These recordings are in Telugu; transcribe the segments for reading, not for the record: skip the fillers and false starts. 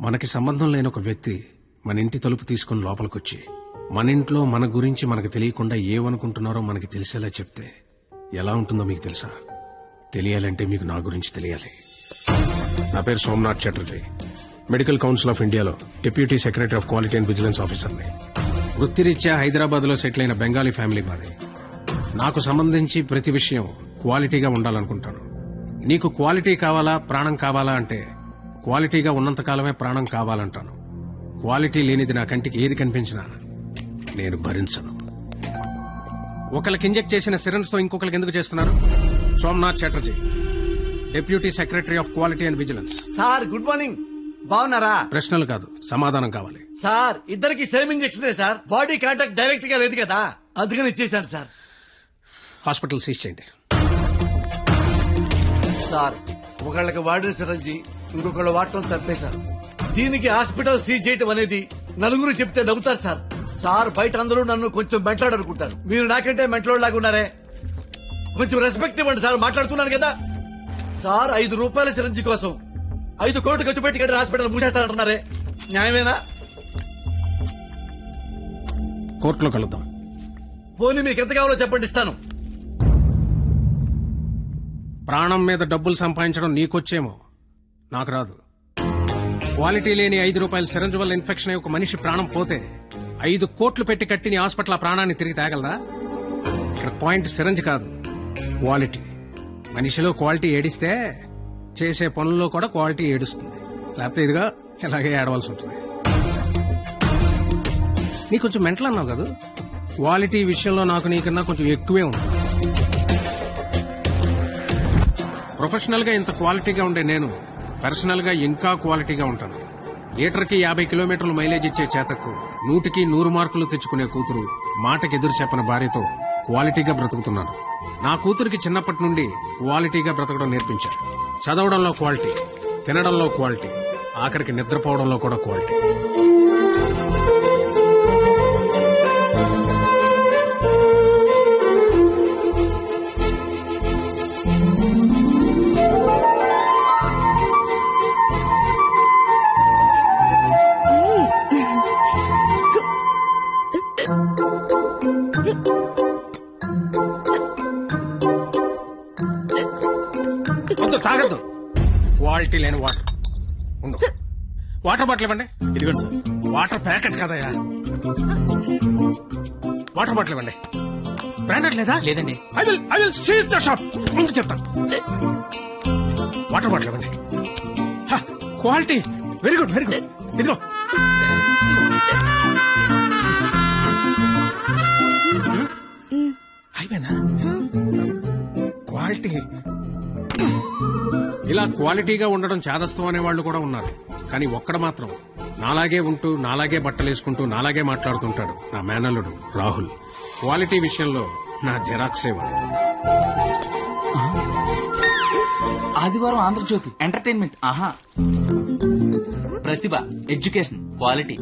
మనకి సంబంధం లేని ఒక వ్యక్తి మన ఇంటి తలుపు తీసుకుని లోపలికొచ్చి మన ఇంట్లో మన గురించి మనకు తెలియకుండా ఏమనుకుంటున్నారో మనకి తెలిసేలా చెప్తే ఎలా ఉంటుందో మీకు తెలుసా? తెలియాలంటే మీకు నా గురించి తెలియాలి. నా పేరు Somnath Chatterjee. Medical council of ఇండియాలో deputy secretary of quality and vigilance ఆఫీసర్ని. వృత్తిరీత్యా హైదరాబాద్ లో సెటిల్ అయిన బెంగాలీ ఫ్యామిలీ మాది. నాకు సంబంధించి ప్రతి విషయం క్వాలిటీగా ఉండాలనుకుంటాను. నీకు క్వాలిటీ కావాలా, ప్రాణం కావాలా అంటే క్వాలిటీగా ఉన్నంతకాలమే ప్రాణం కావాలంటాను. క్వాలిటీ లేనిది నా కంటికి ఏది కనిపించినా నేను భరించను. ఒకళ్ళకి ఇంజెక్ట్ చేసిన సిరంజ్ తో ఇంకొకరికి ఎందుకు చేస్తున్నారు? Somnath Chatterjee, deputy secretary of quality and vigilance. Sir good morning. బాగున్నారా? ప్రశ్నలు కాదు, సమాధానం కావాలి. సార్ ఇద్దరికి సేమ్ ఇంజెక్షనే సార్. బాడీ కాంటాక్ట్ డైరెక్ట్ గా లేదు కదా, అందుకని ఇచ్చేసాను సార్. హాస్పిటల్ సీజ్ చేయండి. సార్ ఒకళ్ళకి వాడిన సిరంజి ఇంకొకళ్ళు వాడటం తప్పే సార్. దీనికి హాస్పిటల్ సీజ్ చేయటం అనేది నలుగురు చెప్తే నవ్వుతారు సార్. సార్ బయట అందరూ నన్ను కొంచెం మెంట్లాడనుకుంటారు. మీరు నాకంటే మెంట్లోడ్లాగా ఉన్నారే, కొంచెం రెస్పెక్ట్ ఇవ్వండి సార్. మాట్లాడుతున్నాను కదా సార్. 5 రూపాయల సిరంజి కోసం 5 కోట్లు ఖర్చు పెట్టి కట్టిన హాస్పిటల్ మూసేస్తానంటున్నారే, న్యాయమేనా? కోర్టులో కలుద్దాం. పోనీ మీకు ఎంత కావాలో చెప్పండి, ఇస్తాను. ప్రాణం మీద డబ్బులు సంపాదించడం నీకొచ్చేమో, నాకు రాదు. క్వాలిటీ లేని 5 రూపాయల సిరంజ్ వల్ల ఇన్ఫెక్షన్ అయ్యి ఒక మనిషి ప్రాణం పోతే 5 కోట్లు పెట్టి కట్టిన హాస్పిటల్ ఆ ప్రాణాన్ని తిరిగి తేగలదా? ఇక్కడ పాయింట్ సిరంజ్ కాదు, క్వాలిటీ. మనిషిలో క్వాలిటీ ఏడిస్తే చేసే పనుల్లో కూడా క్వాలిటీ ఏడుస్తుంది. లేకపోతే ఇదిగా ఇలాగే ఏడవలసి ఉంటుంది. నీ కొంచెం మెంటల్ అన్నావు కదా, క్వాలిటీ విషయంలో నాకు నీకన్నా కొంచెం ఎక్కువే ఉంది. ప్రొఫెషనల్ గా ఇంత క్వాలిటీగా ఉండే నేను పర్సనల్ గా ఇంకా క్వాలిటీగా ఉంటాను. లీటర్కి 50 కిలోమీటర్లు మైలేజ్ ఇచ్చే చేతకు 100కి 100 మార్కులు తెచ్చుకునే కూతురు, మాటకి ఎదురు చెప్పని భార్యతో క్వాలిటీగా బ్రతుకుతున్నాను. నా కూతురికి చిన్నప్పటి నుండి క్వాలిటీగా బ్రతకడం నేర్పించారు. చదవడంలో క్వాలిటీ, తినడంలో క్వాలిటీ, ఆఖరికి నిద్రపోవడంలో కూడా క్వాలిటీ. తాగద్దు, క్వాలిటీ లేని వాటర్ ఉండు. వాటర్ బాటిల్ ఇవ్వండి. ఇదిగోండి సార్. వాటర్ ప్యాకెట్ కదయా, వాటర్ బాటిల్ ఇవ్వండి. బ్రాండెడ్ లేదా? లేదండి. I will seize the shop. ముందు చెప్తాను. వాటర్ బాటిల్ ఇవ్వండి. Quality very good, very good. ఇదిగో అయిపోయిందా? క్వాలిటీ ఇలా క్వాలిటీగా ఉండడం చాదస్తం అనే వాళ్ళు కూడా ఉన్నారు. కానీ ఒక్కడ మాత్రం నాలాగే ఉంటూ, నాలాగే బట్టలేసుకుంటూ, నాలాగే మాట్లాడుతుంటాడు. నా మేనల్లుడు రాహుల్. క్వాలిటీ విషయంలో నా జెరాక్సే వాడు. ఆదివారం ఆంధ్రజ్యోతి ఎంటర్టైన్మెంట్, ఆహా, ప్రతిభ, education, quality.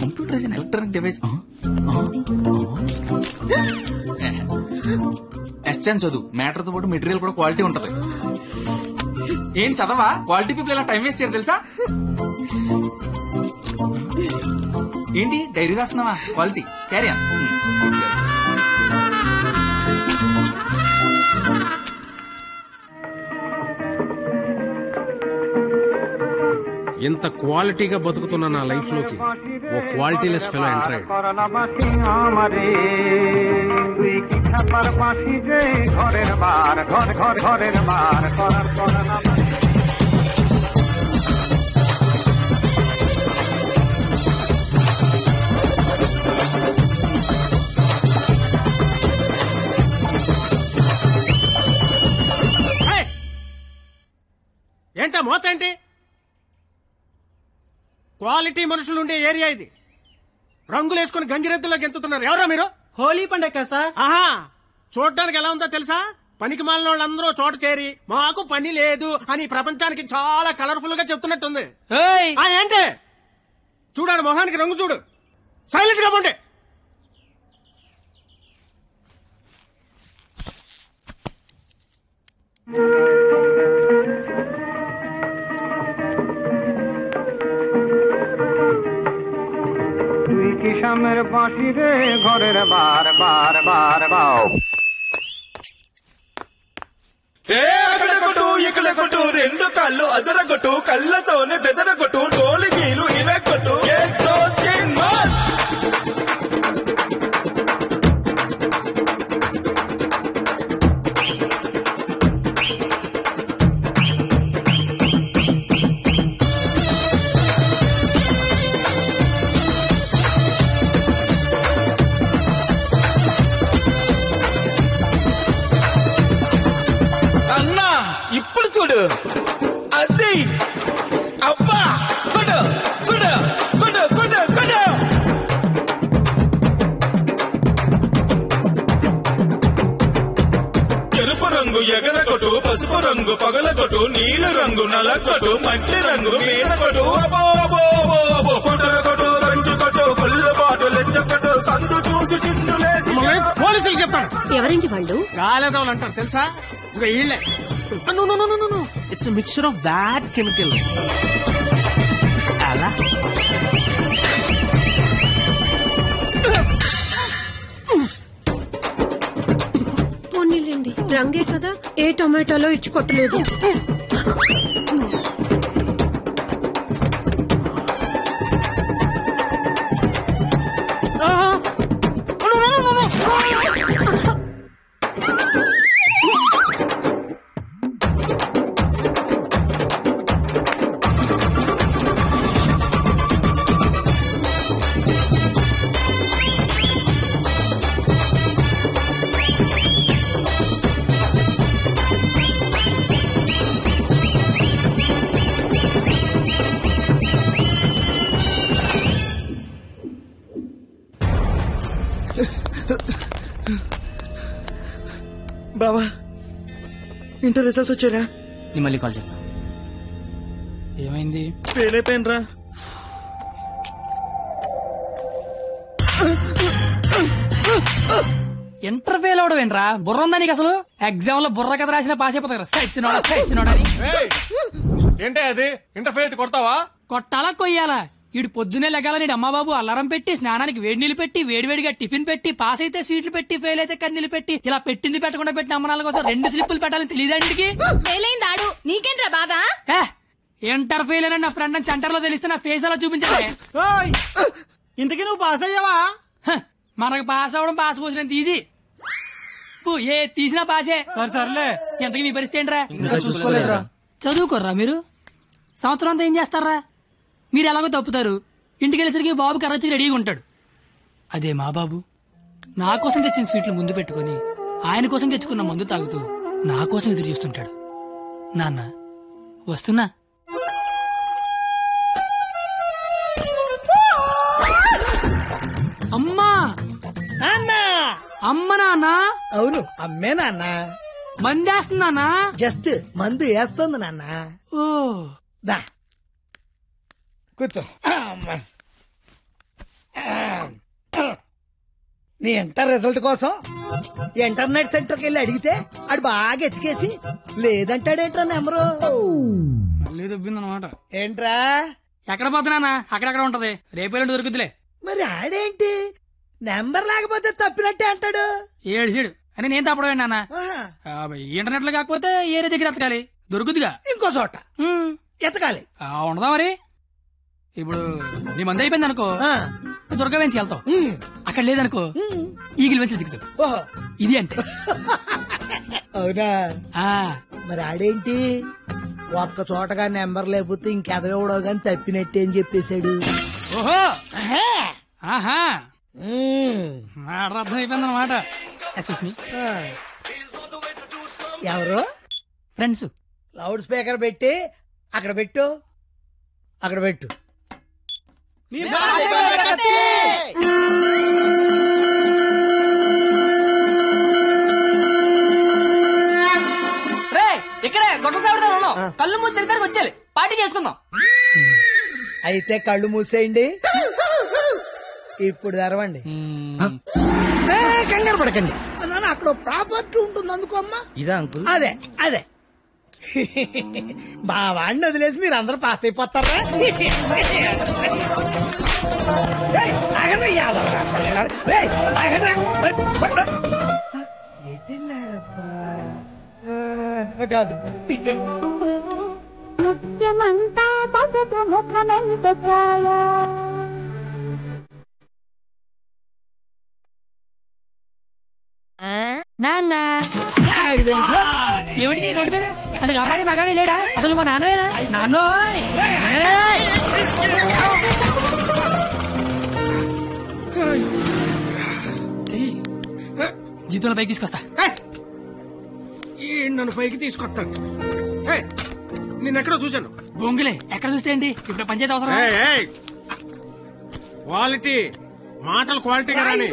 Computer is electronic device. ఎస్ఎన్ చదువు, మ్యాటర్ తో పాటు మెటీరియల్ కూడా క్వాలిటీ ఉంటది. ఏంటి చదవా? క్వాలిటీ పీపుల్ ఇలా టైం వేస్ట్ చేయరు తెలుసా? ఏంటి డైరీ రాస్తున్నావా? Quality carry on. ఇంత క్వాలిటీగా బతుకుతున్న నా లైఫ్ లోకి ఓ క్వాలిటీలెస్ ఫెలో ఎంటర్ అయ్యాడు. ఏంటా మోత ఏంటి? క్వాలిటీ మనుషులు ఉండే ఏరియా ఇది. రంగులేసుకుని గంజిరెద్దులో గెంతుతున్నారు. ఎవరా మీరు? హోలీ పండగ సార్. ఆహా, చూడడానికి ఎలా ఉందో తెలుసా? పనికి మాలిన వాళ్ళందరూ చోట చేరి మాకు పని లేదు అని ప్రపంచానికి చాలా కలర్ఫుల్ గా చెప్తున్నట్టుంది. ఏంటి చూడాడు, మొహానికి రంగు చూడు. సైలెంట్ గా పోండి. মনের বাঁশি রে ঘরের বার বার বার বাও అక్కడకొట్టు ఇక్కడకొట్టు రెండు కళ్ళు అదరగొట్టు కళ్ళతోనే బెదరగొట్టు డోలిగీలు ఇరగొట్టు అన్నా ఇప్పుడు చూడు అది అబ్బా కొడు కొడు కొడు కొడు కొడు ఎరుపు రంగు ఎగరకొట్టు పసుపు రంగు పగలకొట్టు నీలి రంగు నలకొట్టు మట్టి రంగు మీదకొట్టు అబో అబో అబో అబో కొట్టరకొట్టు రంగు కొట్టు ఫుల్లు బాటు లెచ్చకొట్టు సందు చూసి చిందులేసి పోలీసులు చెప్తాను. ఎవరండి వాళ్ళు? గాలేదవులు అంటారు తెలుసా? ఇంకా వీళ్ళే. It's mixture of bad chemical. అలా పోనీలేండి, రంగే కదా, ఏ టొమాటోలో ఇచ్చి కొట్టలేదు. బావా ఇంటర్ రిజల్ట్స్ వచ్చారా? నేను మళ్ళీ కాల్ చేస్తా. ఏమైంది? ఫెయిల్ అయిపోయినరా. ఇంటర్ ఫెయిల్ అవడం ఏంట్రా? బుర్ర ఉందా నీకు అసలు? ఎగ్జామ్ లో బుర్ర కథ రాసిన పాస్ అయిపోతారు. సచ్చినోడని ఏంటే అది? ఇంటర్ఫేర్ కొడతావా? కొట్టాలా కొయ్యాలా? ఈడు పొద్దునే లెగాల నీడు అమ్మబాబు అల్లారం పెట్టి, స్నానానికి వేడి నీళ్ళు పెట్టి, వేడివేడిగా టిఫిన్ పెట్టి, పాస్ అయితే స్వీట్లు పెట్టి, ఫెయిల్ అయితే కన్నీళ్ళు పెట్టి, ఇలా పెట్టింది పెట్టకుండా పెట్టిన అమ్మనాల కోసం 2 స్లిప్పులు పెట్టాలని తెలియదండికి. ఫెయిలైందాడు నీకేంట్రా బాధ? ఇంటర్ ఫెయిల్ అని నా ఫ్రెండ్ సెంటర్ లో తెలిస్తే నా ఫేస్ అలా చూపించాలి. ఇంతకీ నువ్వు పాస్ అయ్యావా? మనకు పాస్ అవడం పాస్ పోసినంత ఈజీ. ఏ తీసినా పాసే. సర్లే, ఎంతకీ మీ పరిస్థితి ఏంట్రా? చూసుకోలేదురా. చదువుకోర్రా మీరు? సంవత్సరం అంతా ఏం చేస్తారా? మీరు ఎలాగో తప్పుతారు, ఇంటికి వెళ్ళేసరికి బాబు కర్రొచ్చి రెడీగా ఉంటాడు. అదే మా బాబు నా కోసం తెచ్చిన స్వీట్లు ముందు పెట్టుకుని, ఆయన కోసం తెచ్చుకున్న మందు తాగుతూ నా కోసం ఎదురు చూస్తుంటాడు. నాన్న వస్తున్నా. అమ్మా నాన్న. అమ్మ నాన్న. అవును, అమ్మే నాన్న. మందేస్తున్నానా? జస్ట్ మందు వేస్తుంది నాన్న. ఓ దా కూర్చో. నీ ఇంటర్ రిజల్ట్ కోసం ఇంటర్నెట్ సెంటర్కి వెళ్ళి అడిగితే ఆడు బాగా ఎతికేసి లేదంటాడేంట్రా నెంబరు. మళ్ళీ దొబ్బిందనమాట. ఏంట్రా? ఎక్కడ పోతున్నానా? అక్కడక్కడ ఉంటది, రేపేళ్ళు దొరుకుతులే. మరి ఆడేంటి నెంబర్ లేకపోతే తప్పినట్టే అంటాడు. ఏడు అని నేను తప్పడం నాన్న. ఇంటర్నెట్ లో కాకపోతే ఏరే దగ్గర ఎతకాలి, దొరుకుతుగా. ఇంకో చోట ఎతకాలి. ఉండదా మరి? ఇప్పుడు నీ మంది అయిపోయింది అనుకో, దుర్గా వెంచి వెళ్తావు. అక్కడ లేదనుకో, ఈగిల్ వెంచి దిగుతావు. ఓహో, ఇది అంటే. అవునా? మరి ఆడేంటి ఒక్క చోటగా నెంబర్ లేకపోతే ఇంకెదవడో గాని తప్పినట్టే అని చెప్పేశాడు. ఓహో, ఆహా, అర్థం అయిపోయింది అనమాట. ఎవరు? ఫ్రెండ్స్. లౌడ్ స్పీకర్ పెట్టి అక్కడ పెట్టు, అక్కడ పెట్టు. ఇక్కడే గొడవ చావడం ఉన్నాం. కళ్ళు మూసి తెరిసరికి వచ్చేయాలి, పార్టీ చేసుకుందాం. అయితే కళ్ళు మూసేయండి, ఇప్పుడు తెరవండి. కంగారు పడకండి నాన్న, అక్కడ ప్రాపర్టీ ఉంటుంది అందుకో అమ్మా. ఇదా అంకుల్? అదే అదే. మా వాడిని వదిలేసి మీరు అందరూ పాస్ అయిపోతారా? కాదు ముఖ్యమంతా పసుపు ముఖమెంత ఛాయ నాన్న ఏమిటి రోడ్డు మీద అది కాపాడి మగాడి లేడా అసలు మా నాన్నవేనా నాన్నో జీతంలో పైకి తీసుకొస్తా నన్ను పైకి తీసుకొస్తాను. నిన్నెక్కడో చూశాను. బొంగులే ఎక్కడ చూస్తే ఏంటి ఇప్పుడు పంచాయతీ అవసరం. క్వాలిటీ మాటలు క్వాలిటీగా రాని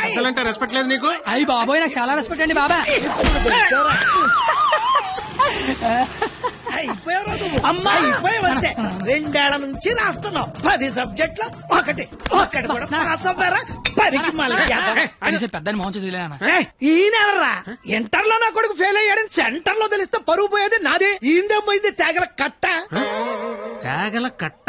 పెద్దలంటే రెస్పెక్ట్ లేదు నీకు? అయ్యి బాబోయ్ నాకు చాలా రెస్పెక్ట్ అండి బాబా. అమ్మాయి 2 ఏళ్ల నుంచి రాస్తున్నావు 10 సబ్జెక్టులు ఒకటి కూడా పాస్ అవ్వరా? 10కి మళ్ళీ పెద్దని మోహన్ చూసి ఈయనెవర్రా? ఇంటర్ లో నా కొడుకు ఫెయిల్ అయ్యాడని సెంటర్ లో తెలిస్తే పరుగు పోయేది నాది. ఈయనదేమైంది తేగల కట్ట. తేగల కట్ట?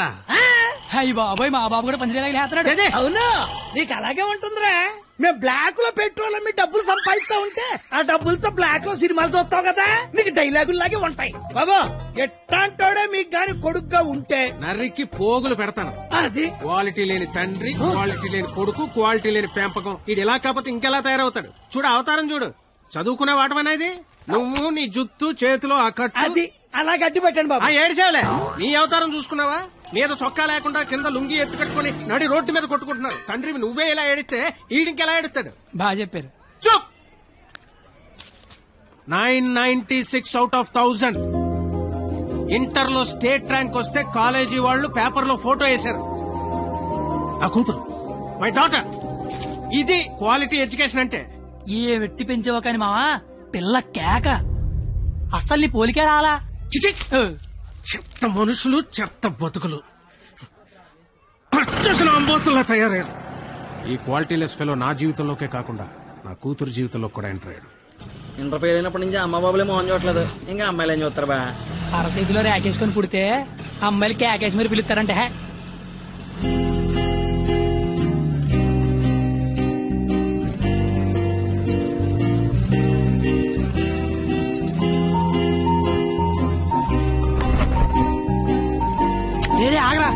అయ్యి బాబోయ్ మా బాబు కూడా పంచలేలాగా లేస్తున్నాడు. అవును నీకు అలాగే ఉంటుందిరా. మేము బ్లాక్ లో పెట్రోల్ మీ డబ్బులు సంపాదిస్తా ఉంటే ఆ డబ్బులతో బ్లాక్ లో సినిమాలు చూస్తావు కదా, నీకు డైలాగులు లాగే ఉంటాయి. బాబా ఎట్టాంటోడే మీకు గాని కొడుకుగా ఉంటే నర్రికి పోగులు పెడతాను. అది క్వాలిటీ లేని తండ్రి, క్వాలిటీ లేని కొడుకు, క్వాలిటీ లేని పెంపకం. ఇది ఎలా కాకపోతే ఇంకెలా తయారవుతాడు? చూడు అవతారం చూడు. చదువుకునే వాటమనేది నువ్వు, నీ జుత్తు చేతిలో అక్కట్టు. అది అలా గట్టి పెట్టండి బాబా. ఏడిసేవలే, నీ అవతారం చూసుకున్నావా? మీద చొక్కా లేకుండా కింద లుంగి ఎత్తు కట్టుకుని నడి రోడ్డు మీద కొట్టుకుంటున్నారు. తండ్రివి నువ్వే ఇలా ఏడిస్తే ఈడింకెలా ఏడుస్తాడు? బాగా చెప్పారు. 996 out of 1000. ఇంటర్ లో స్టేట్ ర్యాంక్ వస్తే కాలేజీ వాళ్ళు పేపర్ లో ఫోటో వేశారు. ఆ కూతురు మై డాటర్. ఇది క్వాలిటీ ఎడ్యుకేషన్ అంటే. ఏ వెట్టి పెంచావో కాని మావా పిల్ల కేక అస్సలు నీ పోలికే రాలా. చెత్త మనుషులు, చెత్త బతుకులు, పచ్చసిన అంబోతుల్లా తయారయ్యారు. ఈ క్వాలిటీలెస్ ఫెలో నా జీవితంలోకే కాకుండా నా కూతురు జీవితంలో కూడా ఎంటర్ అయ్యాడు. ఇంటర్ ఫెయిల్ అయినప్పటి నుంచి అమ్మ బాబులే మోహన్ చూడట్లేదు, ఇంకా అమ్మాయిలు ఏం చూస్తారు బా. అరచేతిలో రేకేసుకొని పుడితే అమ్మాయిలు కేకేసి మీరు పిలుస్తారంటే. లేదే ఆగరా.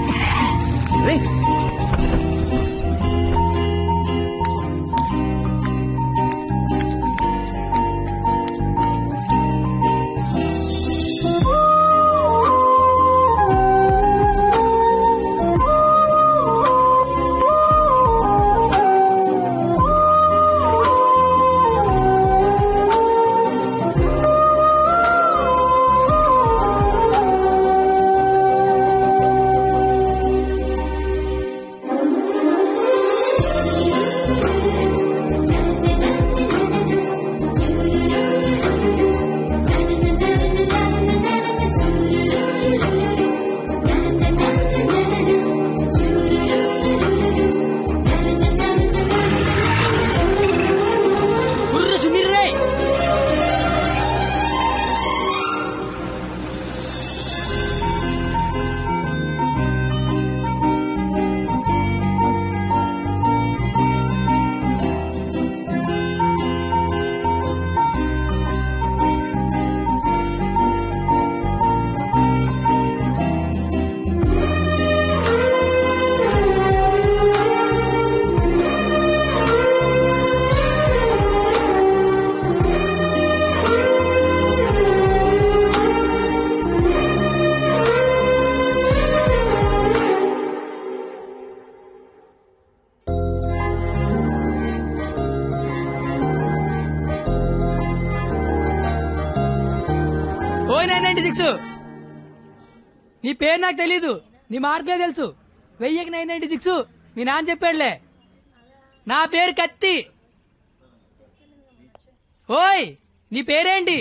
ఓ 996 నీ పేరు నాకు తెలీదు, నీ మార్కులే తెలుసు. 1000కి 996 మీ నాన్న చెప్పాడులే. నా పేరు కత్తి. ఓయ్ నీ పేరేంటి?